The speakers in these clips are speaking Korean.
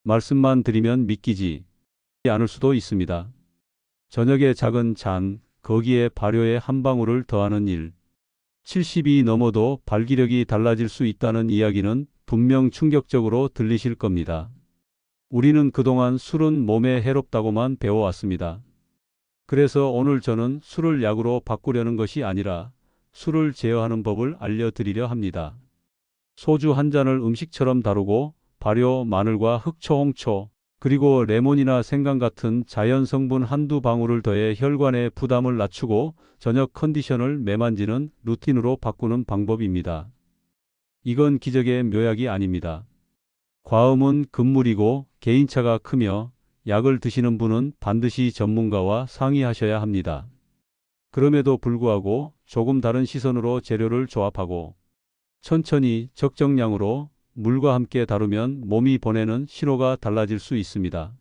말씀만 드리면 믿기지 않을 수도 있습니다. 저녁에 작은 잔, 거기에 발효의 한 방울을 더하는 일. 70이 넘어도 발기력이 달라질 수 있다는 이야기는 분명 충격적으로 들리실 겁니다. 우리는 그동안 술은 몸에 해롭다고만 배워왔습니다. 그래서 오늘 저는 술을 약으로 바꾸려는 것이 아니라 술을 제어하는 법을 알려드리려 합니다. 소주 한 잔을 음식처럼 다루고 발효, 마늘과 흑초, 홍초, 그리고 레몬이나 생강 같은 자연 성분 한두 방울을 더해 혈관의 부담을 낮추고 저녁 컨디션을 매만지는 루틴으로 바꾸는 방법입니다. 이건 기적의 묘약이 아닙니다. 과음은 금물이고 개인차가 크며 약을 드시는 분은 반드시 전문가와 상의하셔야 합니다. 그럼에도 불구하고 조금 다른 시선으로 재료를 조합하고 천천히 적정량으로 물과 함께 다루면 몸이 보내는 신호가 달라질 수 있습니다.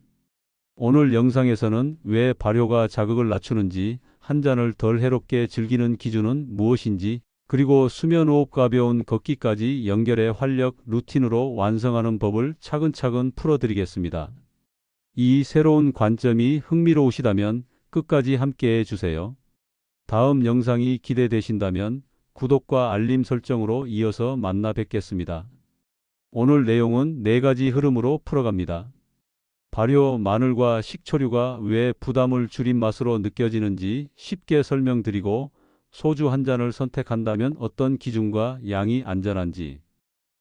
오늘 영상에서는 왜 발효가 자극을 낮추는지, 한 잔을 덜 해롭게 즐기는 기준은 무엇인지, 그리고 수면 호흡 가벼운 걷기까지 연결해 활력 루틴으로 완성하는 법을 차근차근 풀어드리겠습니다. 이 새로운 관점이 흥미로우시다면 끝까지 함께해 주세요. 다음 영상이 기대되신다면 구독과 알림 설정으로 이어서 만나 뵙겠습니다. 오늘 내용은 4가지 흐름으로 풀어갑니다. 발효, 마늘과 식초류가 왜 부담을 줄인 맛으로 느껴지는지 쉽게 설명드리고, 소주 한 잔을 선택한다면 어떤 기준과 양이 안전한지,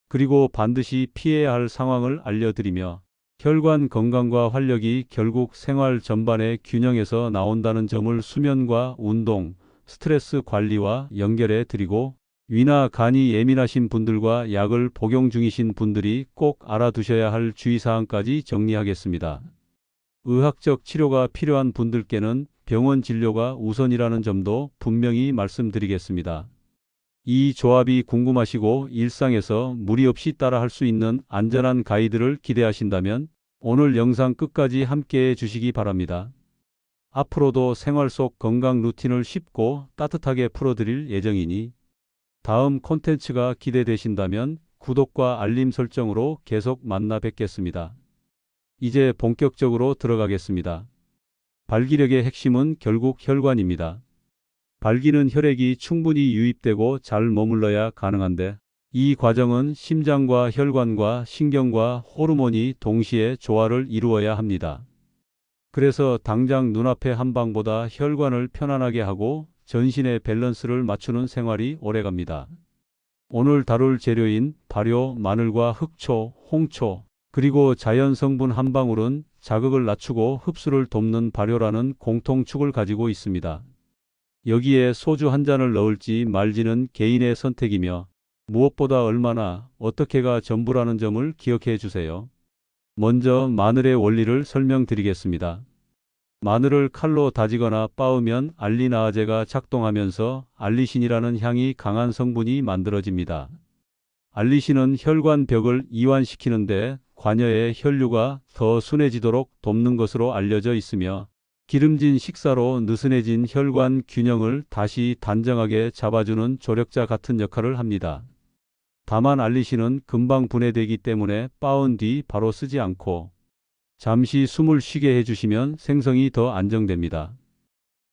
그리고 반드시 피해야 할 상황을 알려드리며 혈관 건강과 활력이 결국 생활 전반의 균형에서 나온다는 점을 수면과 운동, 스트레스 관리와 연결해 드리고, 위나 간이 예민하신 분들과 약을 복용 중이신 분들이 꼭 알아두셔야 할 주의사항까지 정리하겠습니다. 의학적 치료가 필요한 분들께는 병원 진료가 우선이라는 점도 분명히 말씀드리겠습니다. 이 조합이 궁금하시고 일상에서 무리 없이 따라할 수 있는 안전한 가이드를 기대하신다면 오늘 영상 끝까지 함께해 주시기 바랍니다. 앞으로도 생활 속 건강 루틴을 쉽고 따뜻하게 풀어드릴 예정이니 다음 콘텐츠가 기대되신다면 구독과 알림 설정으로 계속 만나 뵙겠습니다. 이제 본격적으로 들어가겠습니다. 발기력의 핵심은 결국 혈관입니다. 발기는 혈액이 충분히 유입되고 잘 머물러야 가능한데, 이 과정은 심장과 혈관과 신경과 호르몬이 동시에 조화를 이루어야 합니다. 그래서 당장 눈앞의 한 방보다 혈관을 편안하게 하고 전신의 밸런스를 맞추는 생활이 오래갑니다. 오늘 다룰 재료인 발효, 마늘과 흑초, 홍초, 그리고 자연 성분 한 방울은 자극을 낮추고 흡수를 돕는 발효라는 공통축을 가지고 있습니다. 여기에 소주 한 잔을 넣을지 말지는 개인의 선택이며 무엇보다 얼마나, 어떻게가 전부라는 점을 기억해 주세요. 먼저 마늘의 원리를 설명드리겠습니다. 마늘을 칼로 다지거나 빻으면 알리나아제가 작동하면서 알리신이라는 향이 강한 성분이 만들어집니다. 알리신은 혈관 벽을 이완시키는데 관여의 혈류가 더 순해지도록 돕는 것으로 알려져 있으며, 기름진 식사로 느슨해진 혈관 균형을 다시 단정하게 잡아주는 조력자 같은 역할을 합니다. 다만 알리신은 금방 분해되기 때문에 빻은 뒤 바로 쓰지 않고 잠시 숨을 쉬게 해주시면 생성이 더 안정됩니다.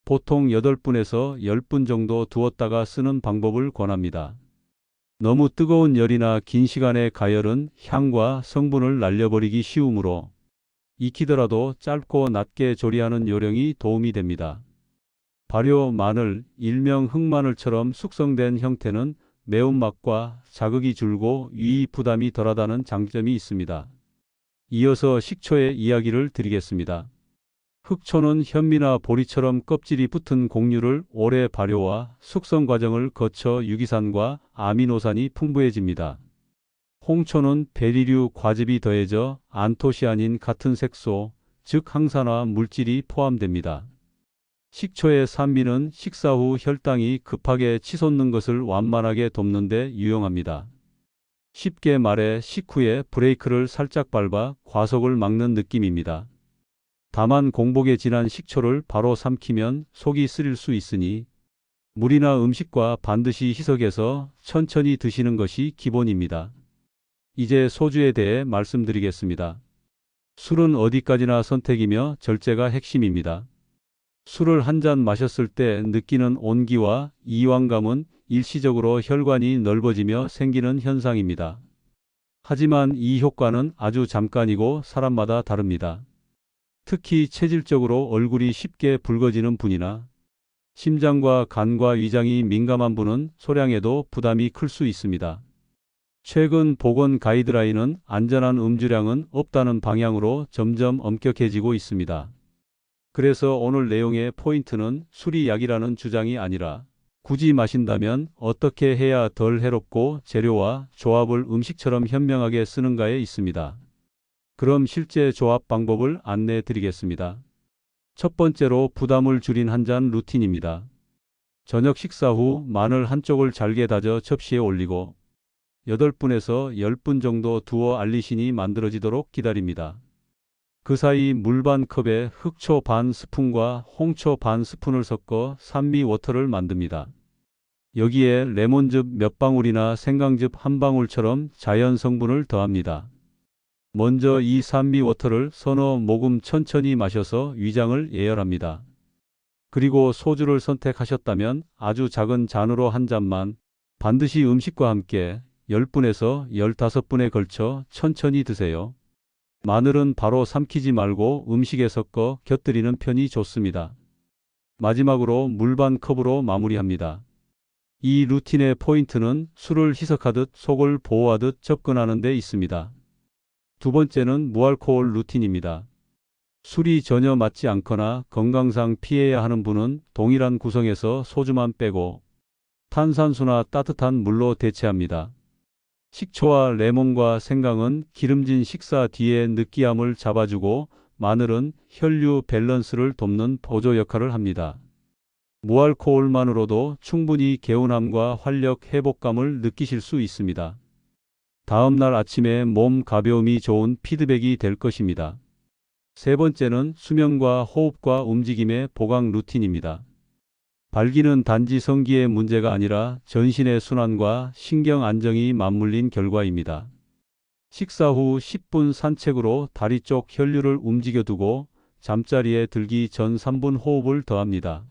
보통 8분에서 10분 정도 두었다가 쓰는 방법을 권합니다. 너무 뜨거운 열이나 긴 시간의 가열은 향과 성분을 날려버리기 쉬우므로 익히더라도 짧고 낮게 조리하는 요령이 도움이 됩니다. 발효 마늘, 일명 흑마늘처럼 숙성된 형태는 매운맛과 자극이 줄고 위 부담이 덜하다는 장점이 있습니다. 이어서 식초의 이야기를 드리겠습니다. 흑초는 현미나 보리처럼 껍질이 붙은 곡류를 오래 발효와 숙성 과정을 거쳐 유기산과 아미노산이 풍부해집니다. 홍초는 베리류 과즙이 더해져 안토시아닌 같은 색소, 즉 항산화 물질이 포함됩니다. 식초의 산미는 식사 후 혈당이 급하게 치솟는 것을 완만하게 돕는 데 유용합니다. 쉽게 말해 식후에 브레이크를 살짝 밟아 과속을 막는 느낌입니다. 다만 공복에 진한 식초를 바로 삼키면 속이 쓰릴 수 있으니 물이나 음식과 반드시 희석해서 천천히 드시는 것이 기본입니다. 이제 소주에 대해 말씀드리겠습니다. 술은 어디까지나 선택이며 절제가 핵심입니다. 술을 한 잔 마셨을 때 느끼는 온기와 이완감은 일시적으로 혈관이 넓어지며 생기는 현상입니다. 하지만 이 효과는 아주 잠깐이고 사람마다 다릅니다. 특히 체질적으로 얼굴이 쉽게 붉어지는 분이나 심장과 간과 위장이 민감한 분은 소량에도 부담이 클 수 있습니다. 최근 보건 가이드라인은 안전한 음주량은 없다는 방향으로 점점 엄격해지고 있습니다. 그래서 오늘 내용의 포인트는 술이 약이라는 주장이 아니라 굳이 마신다면 어떻게 해야 덜 해롭고 재료와 조합을 음식처럼 현명하게 쓰는가에 있습니다. 그럼 실제 조합 방법을 안내해 드리겠습니다. 첫 번째로 부담을 줄인 한 잔 루틴입니다. 저녁 식사 후 마늘 한쪽을 잘게 다져 접시에 올리고 8분에서 10분 정도 두어 알리신이 만들어지도록 기다립니다. 그 사이 물 반 컵에 흑초 반 스푼과 홍초 반 스푼을 섞어 산미 워터를 만듭니다. 여기에 레몬즙 몇 방울이나 생강즙 한 방울처럼 자연 성분을 더합니다. 먼저 이 산미 워터를 서너 모금 천천히 마셔서 위장을 예열합니다. 그리고 소주를 선택하셨다면 아주 작은 잔으로 한 잔만 반드시 음식과 함께 10분에서 15분에 걸쳐 천천히 드세요. 마늘은 바로 삼키지 말고 음식에 섞어 곁들이는 편이 좋습니다. 마지막으로 물 반 컵으로 마무리합니다. 이 루틴의 포인트는 술을 희석하듯 속을 보호하듯 접근하는 데 있습니다. 두 번째는 무알코올 루틴입니다. 술이 전혀 맞지 않거나 건강상 피해야 하는 분은 동일한 구성에서 소주만 빼고 탄산수나 따뜻한 물로 대체합니다. 식초와 레몬과 생강은 기름진 식사 뒤에 느끼함을 잡아주고 마늘은 혈류 밸런스를 돕는 보조 역할을 합니다. 무알코올만으로도 충분히 개운함과 활력 회복감을 느끼실 수 있습니다. 다음 날 아침에 몸 가벼움이 좋은 피드백이 될 것입니다. 세 번째는 수면과 호흡과 움직임의 보강 루틴입니다. 발기는 단지 성기의 문제가 아니라 전신의 순환과 신경 안정이 맞물린 결과입니다. 식사 후 10분 산책으로 다리 쪽 혈류를 움직여두고 잠자리에 들기 전 3분 호흡을 더합니다.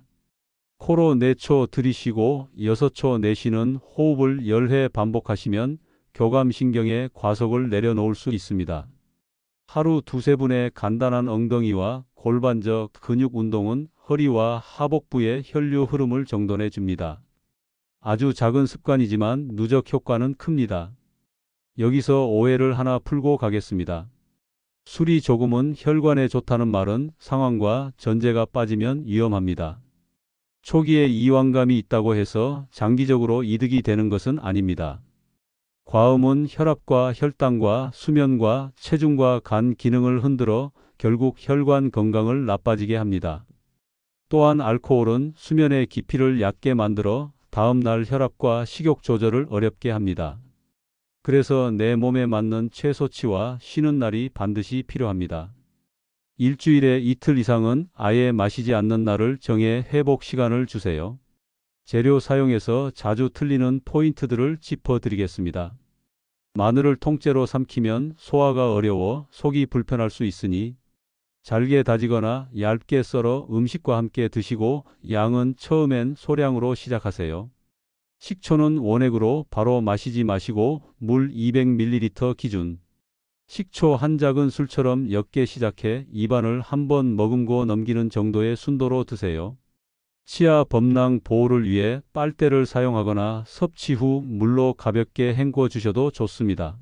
코로 4초 들이쉬고 6초 내쉬는 호흡을 10회 반복하시면 교감신경의 과속을 내려놓을 수 있습니다. 하루 2~3분의 간단한 엉덩이와 골반적 근육 운동은 허리와 하복부의 혈류 흐름을 정돈해 줍니다. 아주 작은 습관이지만 누적 효과는 큽니다. 여기서 오해를 하나 풀고 가겠습니다. 술이 조금은 혈관에 좋다는 말은 상황과 전제가 빠지면 위험합니다. 초기에 이완감이 있다고 해서 장기적으로 이득이 되는 것은 아닙니다. 과음은 혈압과 혈당과 수면과 체중과 간 기능을 흔들어 결국 혈관 건강을 나빠지게 합니다. 또한 알코올은 수면의 깊이를 얕게 만들어 다음 날 혈압과 식욕 조절을 어렵게 합니다. 그래서 내 몸에 맞는 최소치와 쉬는 날이 반드시 필요합니다. 일주일에 이틀 이상은 아예 마시지 않는 날을 정해 회복 시간을 주세요. 재료 사용에서 자주 틀리는 포인트들을 짚어드리겠습니다. 마늘을 통째로 삼키면 소화가 어려워 속이 불편할 수 있으니 잘게 다지거나 얇게 썰어 음식과 함께 드시고 양은 처음엔 소량으로 시작하세요. 식초는 원액으로 바로 마시지 마시고 물 200ml 기준. 식초 한 작은 술처럼 옅게 시작해 입안을 한번 머금고 넘기는 정도의 순도로 드세요. 치아 범랑 보호를 위해 빨대를 사용하거나 섭취 후 물로 가볍게 헹궈 주셔도 좋습니다.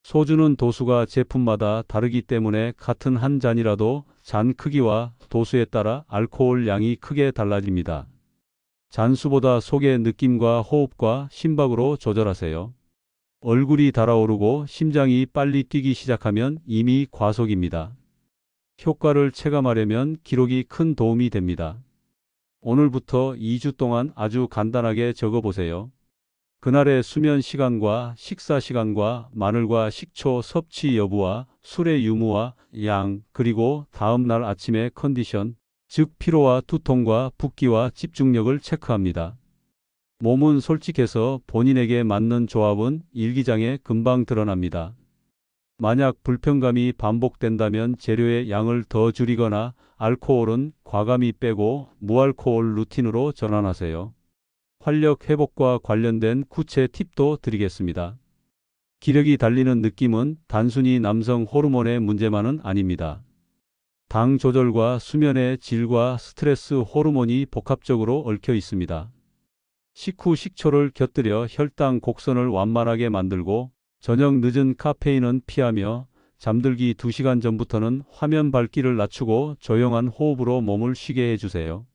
소주는 도수가 제품마다 다르기 때문에 같은 한 잔이라도 잔 크기와 도수에 따라 알코올 양이 크게 달라집니다. 잔수보다 속의 느낌과 호흡과 심박으로 조절하세요. 얼굴이 달아오르고 심장이 빨리 뛰기 시작하면 이미 과속입니다. 효과를 체감하려면 기록이 큰 도움이 됩니다. 오늘부터 2주 동안 아주 간단하게 적어보세요. 그날의 수면 시간과 식사 시간과 마늘과 식초 섭취 여부와 술의 유무와 양, 그리고 다음 날 아침의 컨디션, 즉 피로와 두통과 붓기와 집중력을 체크합니다. 몸은 솔직해서 본인에게 맞는 조합은 일기장에 금방 드러납니다. 만약 불편감이 반복된다면 재료의 양을 더 줄이거나 알코올은 과감히 빼고 무알코올 루틴으로 전환하세요. 활력 회복과 관련된 구체 팁도 드리겠습니다. 기력이 달리는 느낌은 단순히 남성 호르몬의 문제만은 아닙니다. 당 조절과 수면의 질과 스트레스 호르몬이 복합적으로 얽혀 있습니다. 식후 식초를 곁들여 혈당 곡선을 완만하게 만들고 저녁 늦은 카페인은 피하며 잠들기 2시간 전부터는 화면 밝기를 낮추고 조용한 호흡으로 몸을 쉬게 해주세요.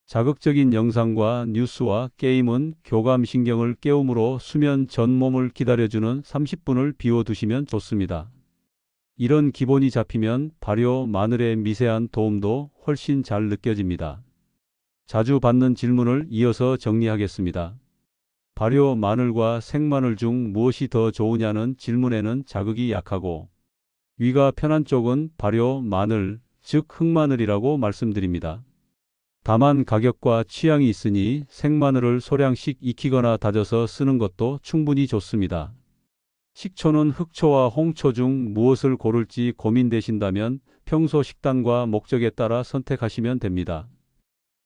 자극적인 영상과 뉴스와 게임은 교감신경을 깨우므로 수면 전 몸을 기다려주는 30분을 비워두시면 좋습니다. 이런 기본이 잡히면 발효 마늘의 미세한 도움도 훨씬 잘 느껴집니다. 자주 받는 질문을 이어서 정리하겠습니다. 발효 마늘과 생마늘 중 무엇이 더 좋으냐는 질문에는 자극이 약하고 위가 편한 쪽은 발효 마늘, 즉 흑마늘이라고 말씀드립니다. 다만 가격과 취향이 있으니 생마늘을 소량씩 익히거나 다져서 쓰는 것도 충분히 좋습니다. 식초는 흑초와 홍초 중 무엇을 고를지 고민되신다면 평소 식단과 목적에 따라 선택하시면 됩니다.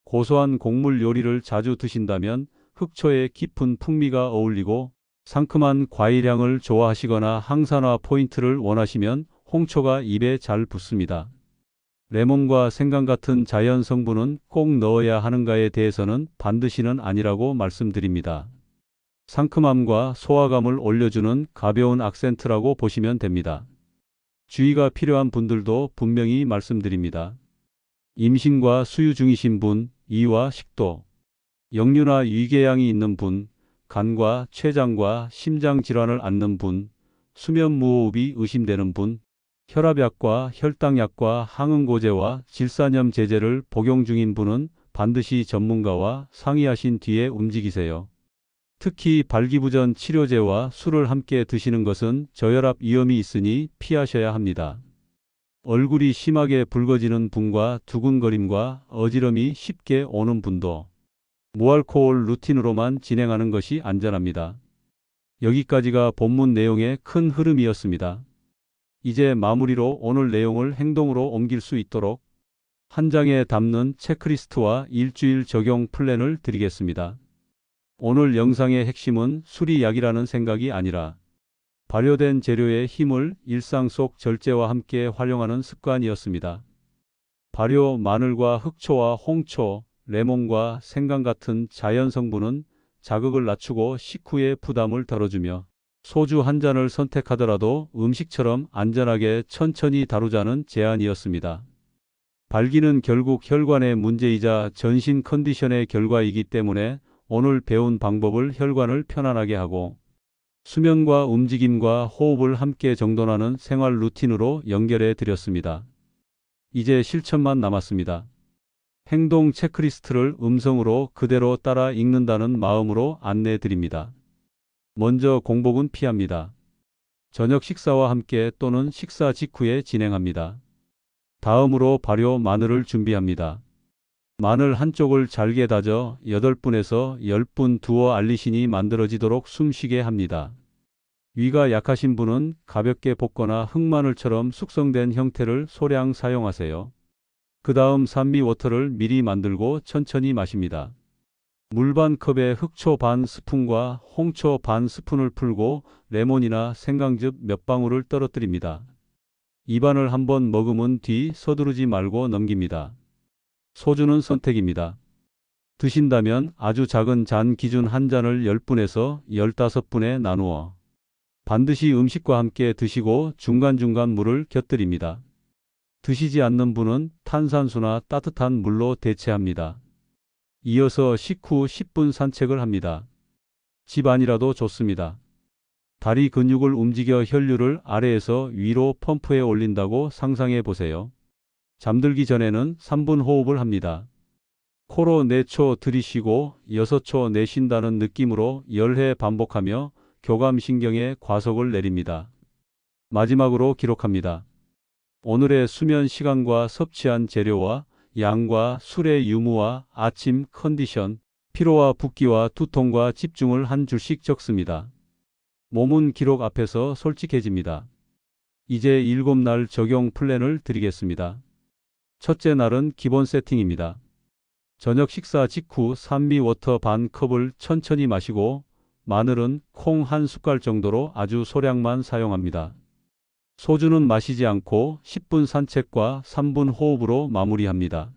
고소한 곡물 요리를 자주 드신다면 흑초의 깊은 풍미가 어울리고 상큼한 과일향을 좋아하시거나 항산화 포인트를 원하시면 홍초가 입에 잘 붙습니다. 레몬과 생강 같은 자연 성분은 꼭 넣어야 하는가에 대해서는 반드시는 아니라고 말씀드립니다. 상큼함과 소화감을 올려주는 가벼운 악센트라고 보시면 됩니다. 주의가 필요한 분들도 분명히 말씀드립니다. 임신과 수유 중이신 분, 이와 식도, 역류나 위궤양이 있는 분, 간과 췌장과 심장 질환을 앓는 분, 수면 무호흡이 의심되는 분, 혈압약과 혈당약과 항응고제와 질산염 제제를 복용 중인 분은 반드시 전문가와 상의하신 뒤에 움직이세요. 특히 발기부전 치료제와 술을 함께 드시는 것은 저혈압 위험이 있으니 피하셔야 합니다. 얼굴이 심하게 붉어지는 분과 두근거림과 어지럼이 쉽게 오는 분도 무알코올 루틴으로만 진행하는 것이 안전합니다. 여기까지가 본문 내용의 큰 흐름이었습니다. 이제 마무리로 오늘 내용을 행동으로 옮길 수 있도록 한 장에 담는 체크리스트와 일주일 적용 플랜을 드리겠습니다. 오늘 영상의 핵심은 술이 약이라는 생각이 아니라 발효된 재료의 힘을 일상 속 절제와 함께 활용하는 습관이었습니다. 발효 마늘과 흑초와 홍초, 레몬과 생강 같은 자연 성분은 자극을 낮추고 식후의 부담을 덜어주며 소주 한 잔을 선택하더라도 음식처럼 안전하게 천천히 다루자는 제안이었습니다. 발기는 결국 혈관의 문제이자 전신 컨디션의 결과이기 때문에 오늘 배운 방법을 혈관을 편안하게 하고 수면과 움직임과 호흡을 함께 정돈하는 생활 루틴으로 연결해 드렸습니다. 이제 실천만 남았습니다. 행동 체크리스트를 음성으로 그대로 따라 읽는다는 마음으로 안내해 드립니다. 먼저 공복은 피합니다. 저녁 식사와 함께 또는 식사 직후에 진행합니다. 다음으로 발효 마늘을 준비합니다. 마늘 한쪽을 잘게 다져 8분에서 10분 두어 알리신이 만들어지도록 숨쉬게 합니다. 위가 약하신 분은 가볍게 볶거나 흑마늘처럼 숙성된 형태를 소량 사용하세요. 그 다음 산미워터를 미리 만들고 천천히 마십니다. 물 반 컵에 흑초 반 스푼과 홍초 반 스푼을 풀고 레몬이나 생강즙 몇 방울을 떨어뜨립니다. 입안을 한번 머금은 뒤 서두르지 말고 넘깁니다. 소주는 선택입니다. 드신다면 아주 작은 잔 기준 한 잔을 10분에서 15분에 나누어 반드시 음식과 함께 드시고 중간중간 물을 곁들입니다. 드시지 않는 분은 탄산수나 따뜻한 물로 대체합니다. 이어서 식후 10분 산책을 합니다. 집 안이라도 좋습니다. 다리 근육을 움직여 혈류를 아래에서 위로 펌프해 올린다고 상상해 보세요. 잠들기 전에는 3분 호흡을 합니다. 코로 4초 들이쉬고 6초 내쉰다는 느낌으로 10회 반복하며 교감신경에 과속을 내립니다. 마지막으로 기록합니다. 오늘의 수면 시간과 섭취한 재료와 양과 술의 유무와 아침 컨디션, 피로와 붓기와 두통과 집중을 한 줄씩 적습니다. 몸은 기록 앞에서 솔직해집니다. 이제 7날 적용 플랜을 드리겠습니다. 첫째 날은 기본 세팅입니다. 저녁 식사 직후 산미워터 반 컵을 천천히 마시고 마늘은 콩 한 숟갈 정도로 아주 소량만 사용합니다. 소주는 마시지 않고 10분 산책과 3분 호흡으로 마무리합니다.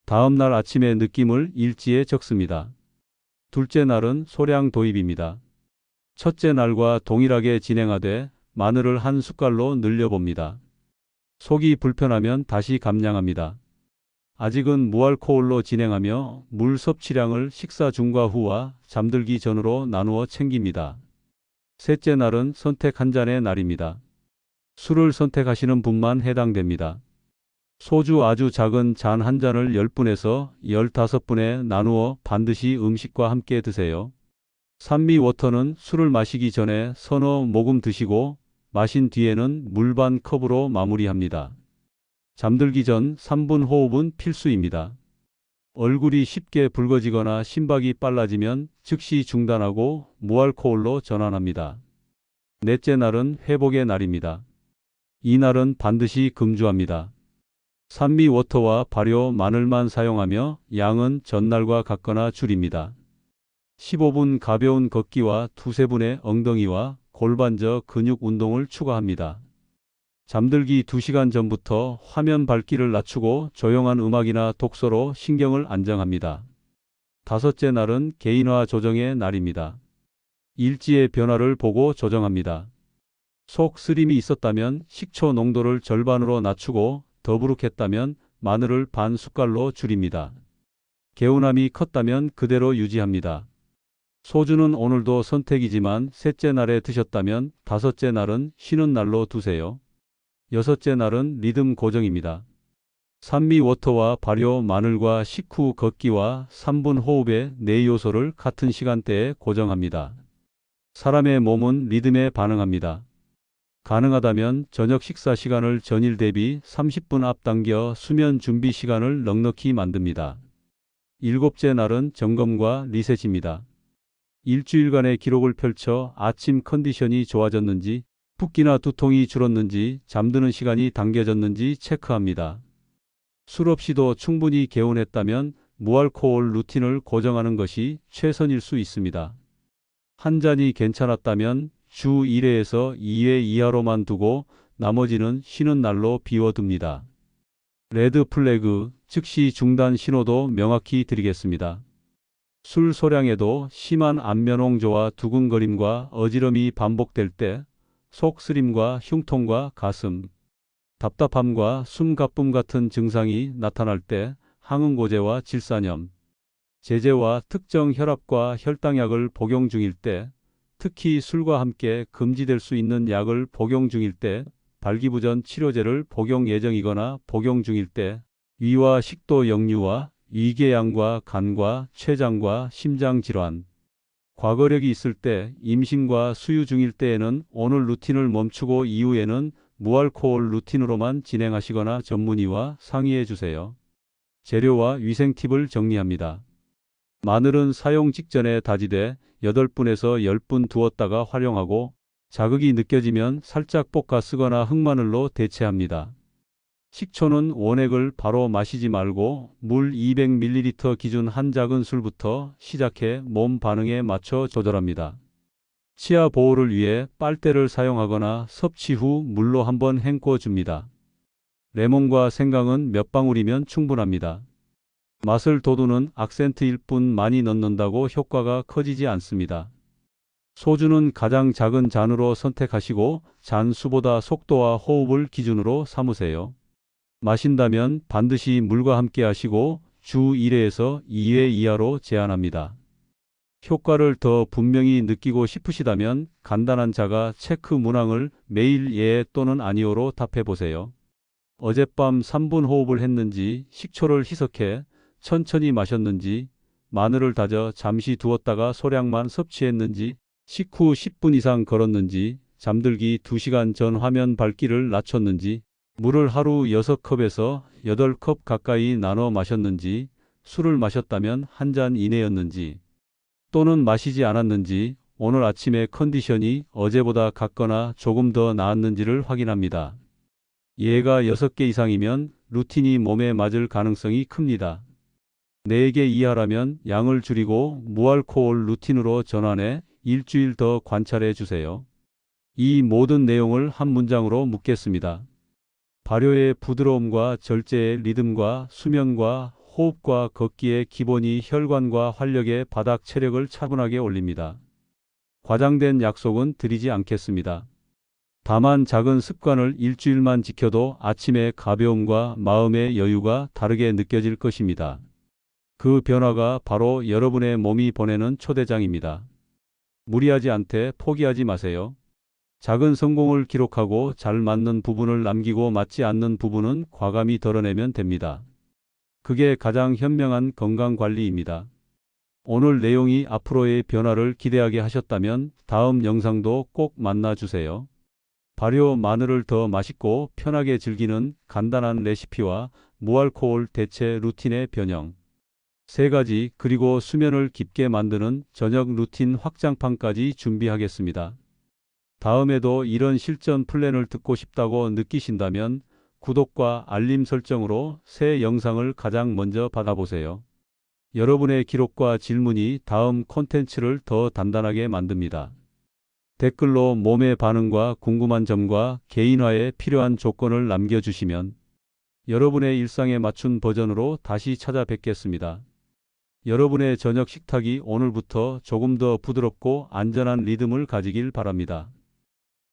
다음 날 아침의 느낌을 일지에 적습니다. 둘째 날은 소량 도입입니다. 첫째 날과 동일하게 진행하되 마늘을 한 숟갈로 늘려봅니다. 속이 불편하면 다시 감량합니다. 아직은 무알코올로 진행하며 물 섭취량을 식사 중과 후와 잠들기 전으로 나누어 챙깁니다. 셋째 날은 선택 한 잔의 날입니다. 술을 선택하시는 분만 해당됩니다. 소주 아주 작은 잔 한 잔을 10분에서 15분에 나누어 반드시 음식과 함께 드세요. 산미워터는 술을 마시기 전에 서너 모금 드시고 마신 뒤에는 물 반 컵으로 마무리합니다. 잠들기 전 3분 호흡은 필수입니다. 얼굴이 쉽게 붉어지거나 심박이 빨라지면 즉시 중단하고 무알코올로 전환합니다. 넷째 날은 회복의 날입니다. 이 날은 반드시 금주합니다. 산미워터와 발효 마늘만 사용하며 양은 전날과 같거나 줄입니다. 15분 가벼운 걷기와 두세 분의 엉덩이와 골반저 근육 운동을 추가합니다. 잠들기 2시간 전부터 화면 밝기를 낮추고 조용한 음악이나 독서로 신경을 안정합니다. 다섯째 날은 개인화 조정의 날입니다. 일지의 변화를 보고 조정합니다. 속 쓰림이 있었다면 식초 농도를 절반으로 낮추고 더부룩했다면 마늘을 반 숟갈로 줄입니다. 개운함이 컸다면 그대로 유지합니다. 소주는 오늘도 선택이지만 셋째 날에 드셨다면 다섯째 날은 쉬는 날로 두세요. 여섯째 날은 리듬 고정입니다. 산미워터와 발효 마늘과 식후 걷기와 3분 호흡의 네 요소를 같은 시간대에 고정합니다. 사람의 몸은 리듬에 반응합니다. 가능하다면 저녁 식사 시간을 전일 대비 30분 앞당겨 수면 준비 시간을 넉넉히 만듭니다. 일곱째 날은 점검과 리셋입니다. 일주일간의 기록을 펼쳐 아침 컨디션이 좋아졌는지, 붓기나 두통이 줄었는지, 잠드는 시간이 당겨졌는지 체크합니다. 술 없이도 충분히 개운했다면 무알코올 루틴을 고정하는 것이 최선일 수 있습니다. 한 잔이 괜찮았다면 주 1회에서 2회 이하로만 두고 나머지는 쉬는 날로 비워둡니다. 레드 플래그, 즉시 중단 신호도 명확히 드리겠습니다. 술 소량에도 심한 안면홍조와 두근거림과 어지럼이 반복될 때, 속 쓰림과 흉통과 가슴, 답답함과 숨가쁨 같은 증상이 나타날 때, 항응고제와 질산염, 제제와 특정 혈압과 혈당약을 복용 중일 때, 특히 술과 함께 금지될 수 있는 약을 복용 중일 때, 발기부전 치료제를 복용 예정이거나 복용 중일 때, 위와 식도 역류와 위궤양과 간과 췌장과 심장질환, 과거력이 있을 때, 임신과 수유 중일 때에는 오늘 루틴을 멈추고 이후에는 무알코올 루틴으로만 진행하시거나 전문의와 상의해 주세요. 재료와 위생 팁을 정리합니다. 마늘은 사용 직전에 다지되 8분에서 10분 두었다가 활용하고 자극이 느껴지면 살짝 볶아 쓰거나 흑마늘로 대체합니다. 식초는 원액을 바로 마시지 말고 물 200ml 기준 한 작은 술부터 시작해 몸 반응에 맞춰 조절합니다. 치아 보호를 위해 빨대를 사용하거나 섭취 후 물로 한번 헹궈 줍니다. 레몬과 생강은 몇 방울이면 충분합니다. 맛을 돋우는 악센트일 뿐 많이 넣는다고 효과가 커지지 않습니다. 소주는 가장 작은 잔으로 선택하시고 잔 수보다 속도와 호흡을 기준으로 삼으세요. 마신다면 반드시 물과 함께 하시고 주 1회에서 2회 이하로 제한합니다. 효과를 더 분명히 느끼고 싶으시다면 간단한 자가 체크 문항을 매일 예 또는 아니오로 답해보세요. 어젯밤 3분 호흡을 했는지, 식초를 희석해 천천히 마셨는지, 마늘을 다져 잠시 두었다가 소량만 섭취했는지, 식후 10분 이상 걸었는지, 잠들기 2시간 전 화면 밝기를 낮췄는지, 물을 하루 6컵에서 8컵 가까이 나눠 마셨는지, 술을 마셨다면 한 잔 이내였는지, 또는 마시지 않았는지, 오늘 아침에 컨디션이 어제보다 같거나 조금 더 나았는지를 확인합니다. 얘가 6개 이상이면 루틴이 몸에 맞을 가능성이 큽니다. 4개 이하라면 양을 줄이고 무알코올 루틴으로 전환해 일주일 더 관찰해 주세요. 이 모든 내용을 한 문장으로 묻겠습니다. 발효의 부드러움과 절제의 리듬과 수면과 호흡과 걷기의 기본이 혈관과 활력의 바닥 체력을 차분하게 올립니다. 과장된 약속은 드리지 않겠습니다. 다만 작은 습관을 일주일만 지켜도 아침의 가벼움과 마음의 여유가 다르게 느껴질 것입니다. 그 변화가 바로 여러분의 몸이 보내는 초대장입니다. 무리하지 않되 포기하지 마세요. 작은 성공을 기록하고 잘 맞는 부분을 남기고 맞지 않는 부분은 과감히 덜어내면 됩니다. 그게 가장 현명한 건강관리입니다. 오늘 내용이 앞으로의 변화를 기대하게 하셨다면 다음 영상도 꼭 만나주세요. 발효 마늘을 더 맛있고 편하게 즐기는 간단한 레시피와 무알코올 대체 루틴의 변형. 3가지 그리고 수면을 깊게 만드는 저녁 루틴 확장판까지 준비하겠습니다. 다음에도 이런 실전 플랜을 듣고 싶다고 느끼신다면 구독과 알림 설정으로 새 영상을 가장 먼저 받아보세요. 여러분의 기록과 질문이 다음 콘텐츠를 더 단단하게 만듭니다. 댓글로 몸의 반응과 궁금한 점과 개인화에 필요한 조건을 남겨주시면 여러분의 일상에 맞춘 버전으로 다시 찾아뵙겠습니다. 여러분의 저녁 식탁이 오늘부터 조금 더 부드럽고 안전한 리듬을 가지길 바랍니다.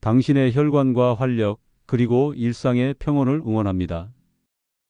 당신의 혈관과 활력, 그리고 일상의 평온을 응원합니다.